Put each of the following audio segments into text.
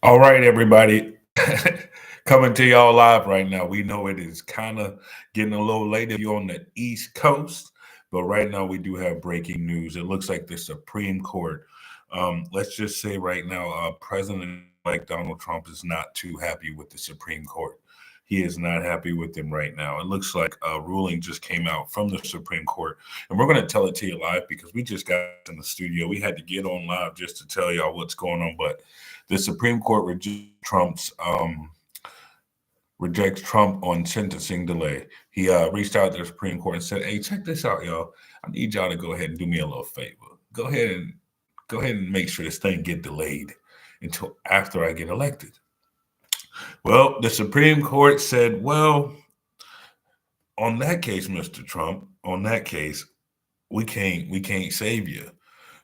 All right, everybody. Coming to y'all live right now. We know it is kind of getting a little late if you're on the East Coast, but right now we do have breaking news. It looks like the Supreme Court, let's just say right now, President-elect Donald Trump is not too happy with the Supreme Court. He is not happy with them right now. It looks like a ruling just came out from the Supreme Court, and we're going to tell it to you live because we just got in the studio. We had to get on live just to tell y'all what's going on, but the Supreme Court rejects Trump on sentencing delay. He reached out to the Supreme Court and said, "Hey, check this out, y'all. I need y'all to go ahead and do me a little favor. Go ahead and make sure this thing get delayed until after I get elected." Well, the Supreme Court said, "Well, on that case, Mr. Trump, on that case, we can't save you."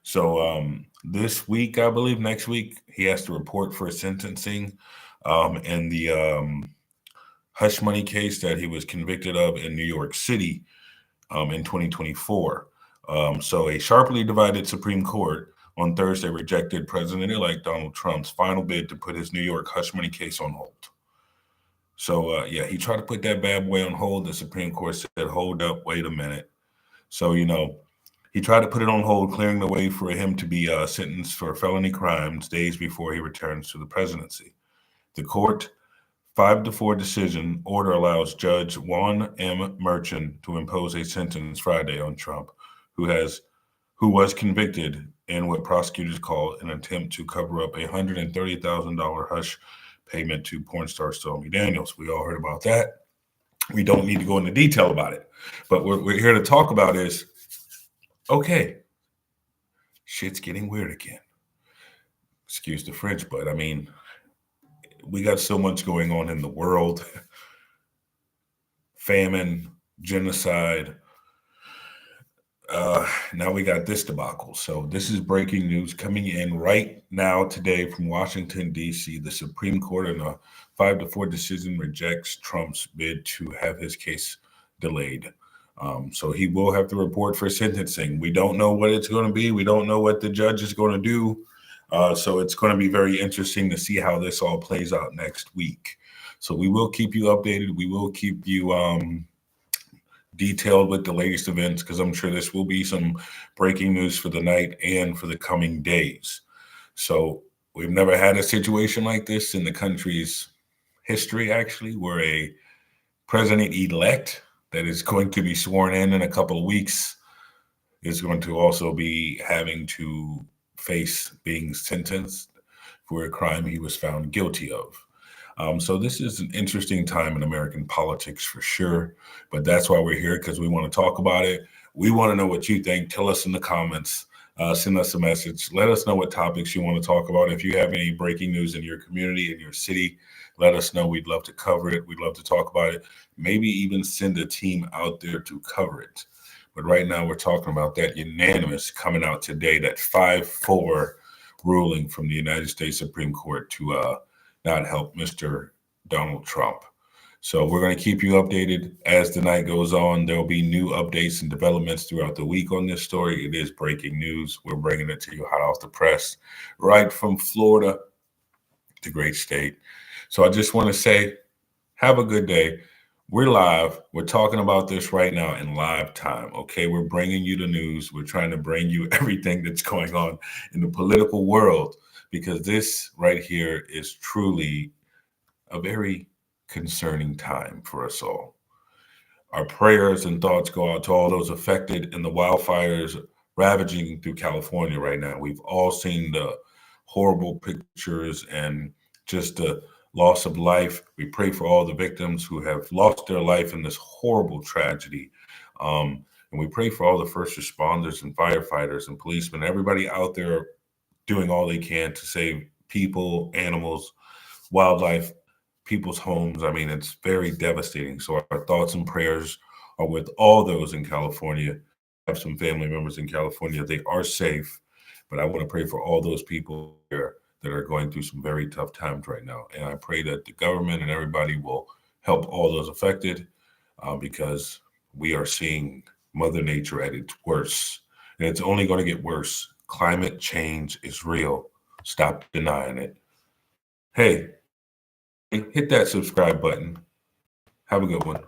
So this week, I believe next week, he has to report for sentencing in the hush money case that he was convicted of in New York City in 2024. So a sharply divided Supreme Court on Thursday rejected President-elect Donald Trump's final bid to put his New York hush money case on hold. So yeah, he tried to put that bad boy on hold. The Supreme Court said, "Hold up, wait a minute." So he tried to put it on hold, clearing the way for him to be sentenced for felony crimes days before he returns to the presidency. The court 5-4 decision order allows Judge Juan M. Merchan to impose a sentence Friday on Trump, who has who was convicted in what prosecutors call an attempt to cover up a $130,000 hush payment to porn star Stormy Daniels. We all heard about that. We don't need to go into detail about it, but what we're here to talk about is okay, shit's getting weird again. Excuse the French, but I mean, we got so much going on in the world: famine, genocide. Now we got this debacle. So this is breaking news coming in right now today from Washington D.C. The Supreme Court in a 5-4 decision rejects Trump's bid to have his case delayed. So he will have to report for sentencing. We don't know what it's going to be. We don't know what the judge is going to do. So it's going to be very interesting to see how this all plays out next week. So we will keep you updated. We will keep you detailed with the latest events because I'm sure this will be some breaking news for the night and for the coming days. So we've never had a situation like this in the country's history, actually, where a president-elect that is going to be sworn in a couple of weeks is going to also be having to face being sentenced for a crime he was found guilty of. So this is an interesting time in American politics for sure, but that's why we're here because we want to talk about it. We want to know what you think. Tell us in the comments. Send us a message. Let us know what topics you want to talk about. If you have any breaking news in your community, in your city, let us know. We'd love to cover it. We'd love to talk about it. Maybe even send a team out there to cover it. But right now we're talking about that unanimous coming out today, that 5-4 ruling from the United States Supreme Court to not help Mr. Donald Trump. So we're going to keep you updated as the night goes on. There will be new updates and developments throughout the week on this story. It is breaking news. We're bringing it to you hot off the press, right from Florida, the great state. So I just want to say, have a good day. We're live. We're talking about this right now in live time. Okay, we're bringing you the news. We're trying to bring you everything that's going on in the political world because this right here is truly a very concerning time for us all. Our prayers and thoughts go out to all those affected in the wildfires ravaging through California right now. We've all seen the horrible pictures and just the loss of life. We pray for all the victims who have lost their life in this horrible tragedy. And we pray for all the first responders and firefighters and policemen, everybody out there doing all they can to save people, animals, wildlife, people's homes. I mean, it's very devastating. So our thoughts and prayers are with all those in California. I have some family members in California. They are safe, but I want to pray for all those people here that are going through some very tough times right now. And I pray that the government and everybody will help all those affected because we are seeing Mother Nature at its worst. And it's only going to get worse. Climate change is real. Stop denying it. Hey, hit that subscribe button. Have a good one.